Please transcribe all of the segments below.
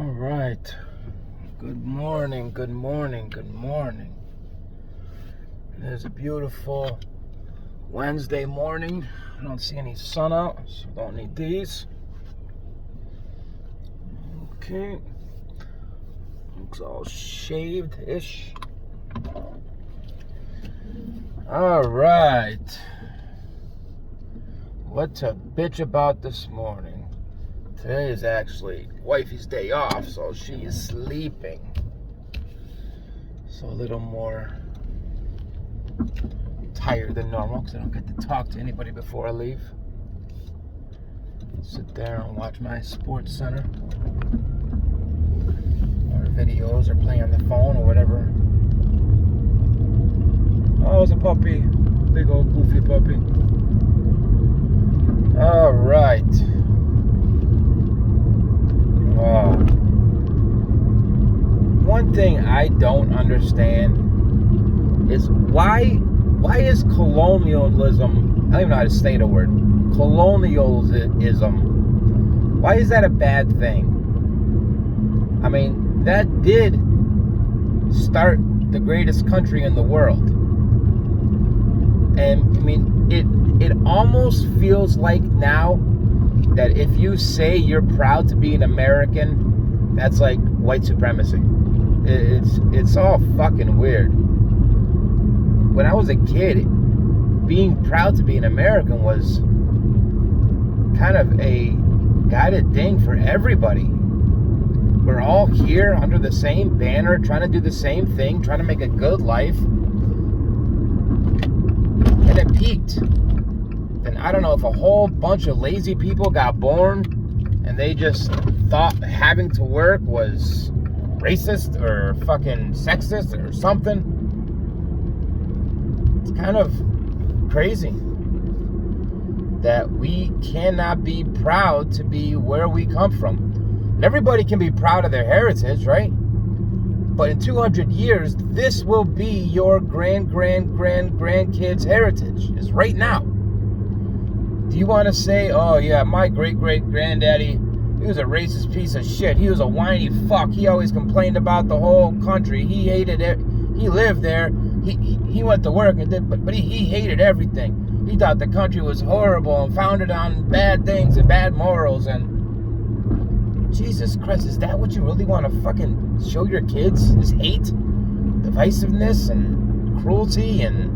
All right. Good morning, good morning, good morning. It is a beautiful Wednesday morning. I don't see any sun out, so don't need these. Okay. Looks all shaved-ish. All right. What to bitch about this morning? Today is actually wifey's day off, so she is sleeping. So a little more tired than normal because I don't get to talk to anybody before I leave. Sit there and watch my Sports Center or videos or play on the phone or whatever. Oh, it's a puppy. Big old goofy puppy. All right. One thing I don't understand is why is colonialism, I don't even know how to say the word, colonialism, why is that a bad thing? I mean, that did start the greatest country in the world. And I mean, it almost feels like now that if you say you're proud to be an American, that's like white supremacy. It's all fucking weird. When I was a kid, being proud to be an American was kind of a guided thing for everybody. We're all here under the same banner, trying to do the same thing, trying to make a good life. And it peaked. And I don't know if a whole bunch of lazy people got born and they just thought having to work was racist or fucking sexist or something. It's kind of crazy that we cannot be proud to be where we come from. And everybody can be proud of their heritage, right? But in 200 years, this will be your grandkids' heritage. It's right now. Do you want to say, oh yeah, my great-great-granddaddy, he was a racist piece of shit. He was a whiny fuck. He always complained about the whole country. He hated it. He lived there. He went to work and did, but he hated everything. He thought the country was horrible and founded on bad things and bad morals. And Jesus Christ, is that what you really want to fucking show your kids? This hate, divisiveness, and cruelty, and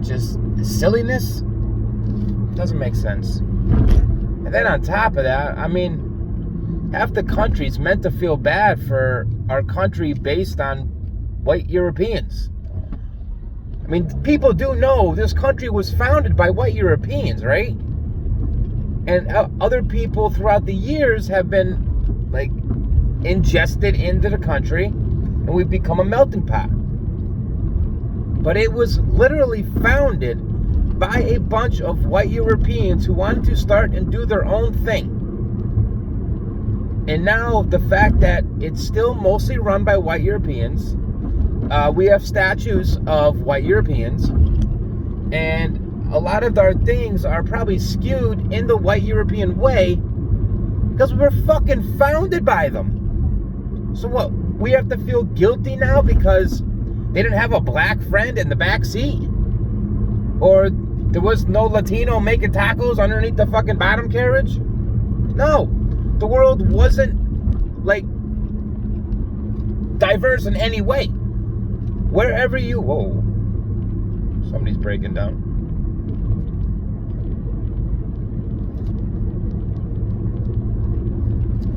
just silliness? Doesn't make sense. And then on top of that, I mean, half the country's meant to feel bad for our country based on white Europeans. I mean, people do know this country was founded by white Europeans, right? And other people throughout the years have been, like, ingested into the country, and we've become a melting pot. But it was literally founded by a bunch of white Europeans who wanted to start and do their own thing. And now the fact that it's still mostly run by white Europeans, we have statues of white Europeans, and a lot of our things are probably skewed in the white European way because we were fucking founded by them. So what, we have to feel guilty now because they didn't have a black friend in the back seat? Or there was no Latino making tacos underneath the fucking bottom carriage? No. The world wasn't, like, diverse in any way. Wherever you... Whoa. Somebody's breaking down.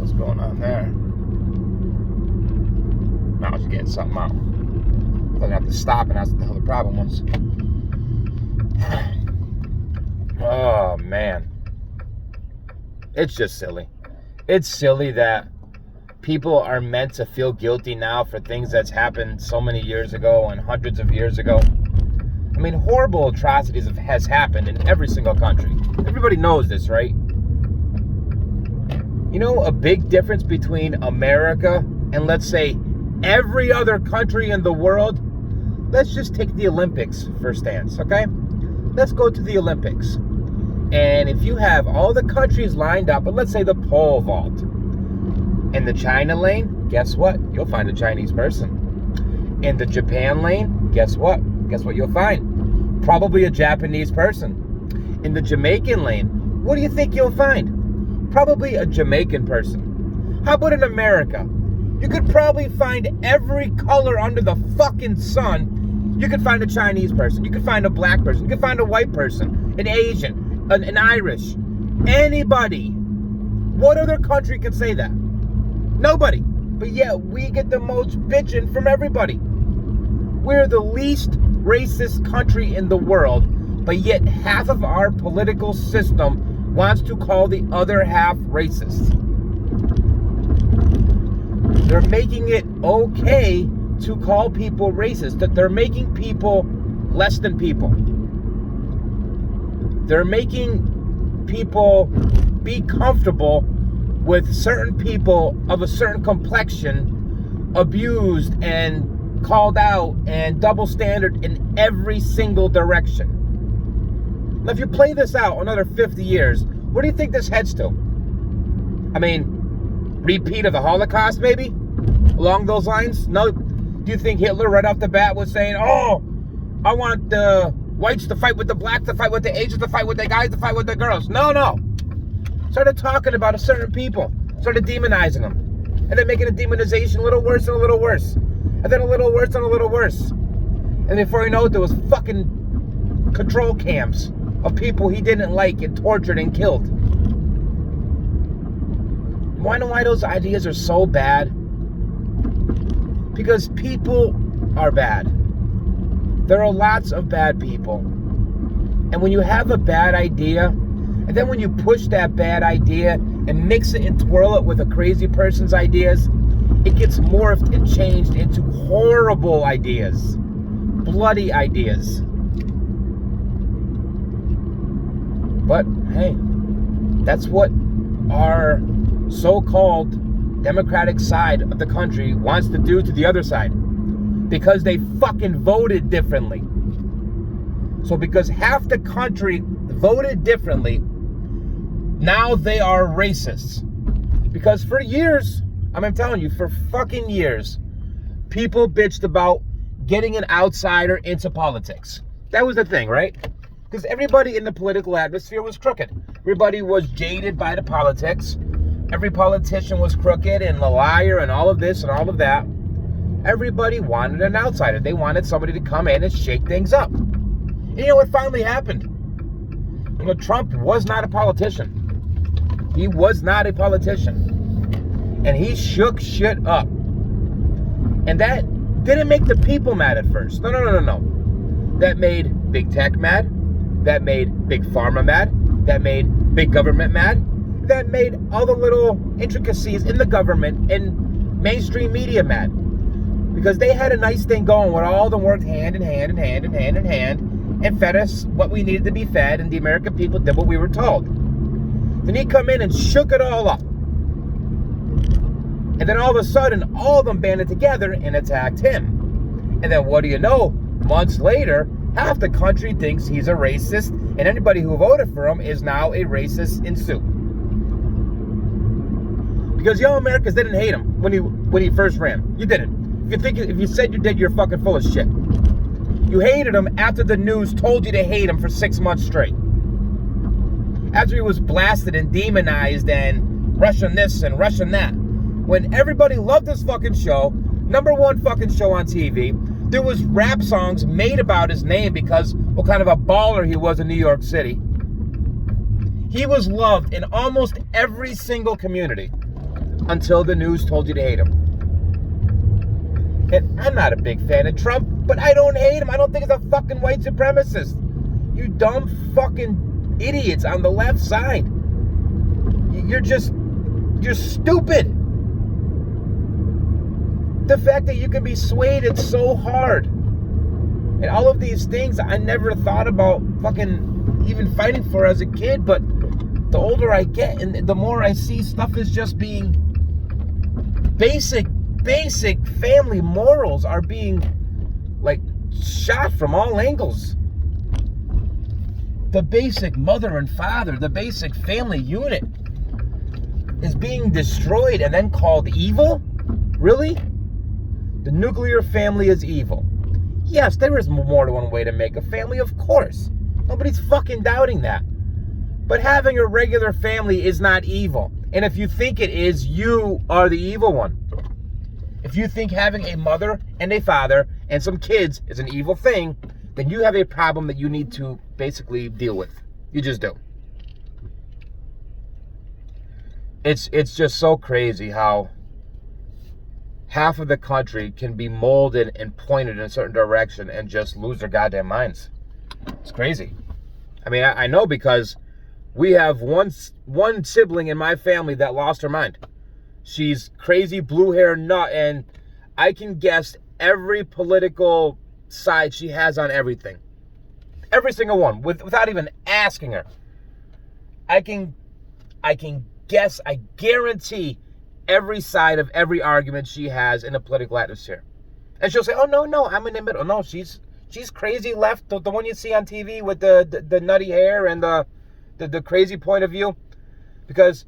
What's going on there? No, I was getting something out. I'm going to have to stop and ask what the hell the problem was. Oh, man. It's just silly. It's silly that people are meant to feel guilty now for things that's happened so many years ago and hundreds of years ago. I mean, horrible atrocities has happened in every single country. Everybody knows this, right? You know, a big difference between America and, let's say, every other country in the world? Let's just take the Olympics for stance, okay? Let's go to the Olympics. And if you have all the countries lined up, and let's say the pole vault, In the China lane, guess what? You'll find a Chinese person. In the Japan lane, guess what? Guess what you'll find? Probably a Japanese person. In the Jamaican lane, what do you think you'll find? Probably a Jamaican person. How about in America? You could probably find every color under the fucking sun. You could find a Chinese person. You could find a black person. You could find a white person, an Asian, an Irish, anybody. What other country can say that? Nobody. But yet we get the most bitching from everybody. We're the least racist country in the world, but yet half of our political system wants to call the other half racist. They're making it okay to call people racist. That they're making people less than people. They're making people be comfortable with certain people of a certain complexion abused and called out and double standard in every single direction. Now, if you play this out another 50 years, where do you think this heads to? I mean, repeat of the Holocaust, maybe? Along those lines? No. Do you think Hitler right off the bat was saying, oh, I want the whites to fight with the blacks, to fight with the Asians, to fight with the guys, to fight with the girls? No. Started talking about a certain people. Started demonizing them. And then making the demonization a little worse and a little worse. And then a little worse and a little worse. And before you know it, there was fucking control camps of people he didn't like and tortured and killed. Why know why those ideas are so bad? Because people are bad. There are lots of bad people. And when you have a bad idea, and then when you push that bad idea and mix it and twirl it with a crazy person's ideas, it gets morphed and changed into horrible ideas. Bloody ideas. But, hey, that's what our so-called Democratic side of the country wants to do to the other side. Because they fucking voted differently. So because half the country voted differently, now they are racists. Because for years, I'm telling you, for fucking years, people bitched about getting an outsider into politics. That was the thing, right? Because everybody in the political atmosphere was crooked. Everybody was jaded by the politics. Every politician was crooked and a liar and all of this and all of that. Everybody wanted an outsider. They wanted somebody to come in and shake things up. And you know what finally happened? You know, Trump was not a politician. He was not a politician. And he shook shit up. And that didn't make the people mad at first. No. That made big tech mad. That made big pharma mad. That made big government mad. That made all the little intricacies in the government and mainstream media mad. Because they had a nice thing going where all of them worked hand in hand and fed us what we needed to be fed, and the American people did what we were told. Then he come in and shook it all up. And then all of a sudden, all of them banded together and attacked him. And then what do you know? Months later, half the country thinks he's a racist, and anybody who voted for him is now a racist in suit. Because y'all Americans didn't hate him when he first ran. You didn't. If you said you did, you're fucking full of shit. You hated him after the news told you to hate him for 6 months straight. After he was blasted and demonized and Russian this and Russian that. When everybody loved this fucking show, #1 fucking show on TV, there was rap songs made about his name because what kind of a baller he was in New York City. He was loved in almost every single community until the news told you to hate him. And I'm not a big fan of Trump, but I don't hate him. I don't think he's a fucking white supremacist. You dumb fucking idiots on the left side. You're stupid. The fact that you can be swayed, it's so hard. And all of these things I never thought about fucking even fighting for as a kid, but the older I get and the more I see stuff is just being basic family morals are being like shot from all angles. The basic mother and father, the basic family unit. is being destroyed and then called evil? Really? The nuclear family is evil. Yes, there is more than one way to make a family, of course. Nobody's fucking doubting that. But having a regular family is not evil. And if you think it is, you are the evil one. If you think having a mother and a father and some kids is an evil thing, then you have a problem that you need to basically deal with. You just do. It's just so crazy how half of the country can be molded and pointed in a certain direction and just lose their goddamn minds. It's crazy. I mean, I know because we have one sibling in my family that lost her mind. She's crazy blue hair nut, and I can guess every political side she has on everything. Every single one, without even asking her. I can guess, I guarantee every side of every argument she has in a political atmosphere. And she'll say, oh, no, I'm in the middle. No, she's crazy left, the one you see on TV with the nutty hair and the crazy point of view. Because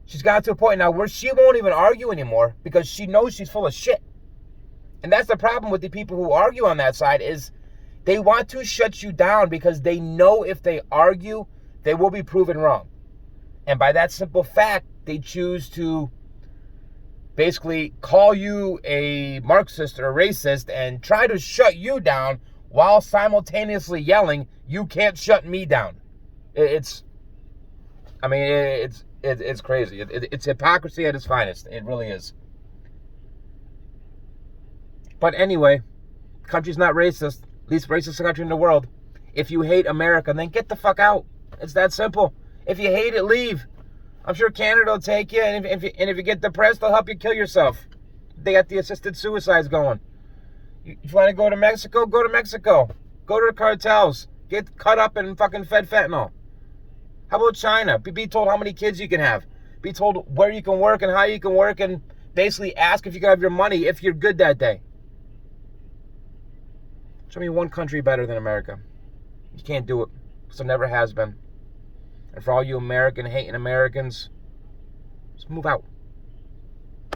she's got to a point now where she won't even argue anymore because she knows she's full of shit. And that's the problem with the people who argue on that side is they want to shut you down because they know if they argue, they will be proven wrong. And by that simple fact, they choose to basically call you a Marxist or a racist and try to shut you down while simultaneously yelling, you can't shut me down. It's crazy. It's hypocrisy at its finest. It really is. But anyway, the country's not racist. Least racist country in the world. If you hate America, then get the fuck out. It's that simple. If you hate it, leave. I'm sure Canada will take you, and if you get depressed, they'll help you kill yourself. They got the assisted suicides going. If you want to go to Mexico, go to Mexico. Go to the cartels. Get cut up and fucking fed fentanyl. How about China? Be told how many kids you can have. Be told where you can work and how you can work, and basically ask if you can have your money if you're good that day. Show me one country better than America. You can't do it. So never has been. And for all you American hating Americans, just move out.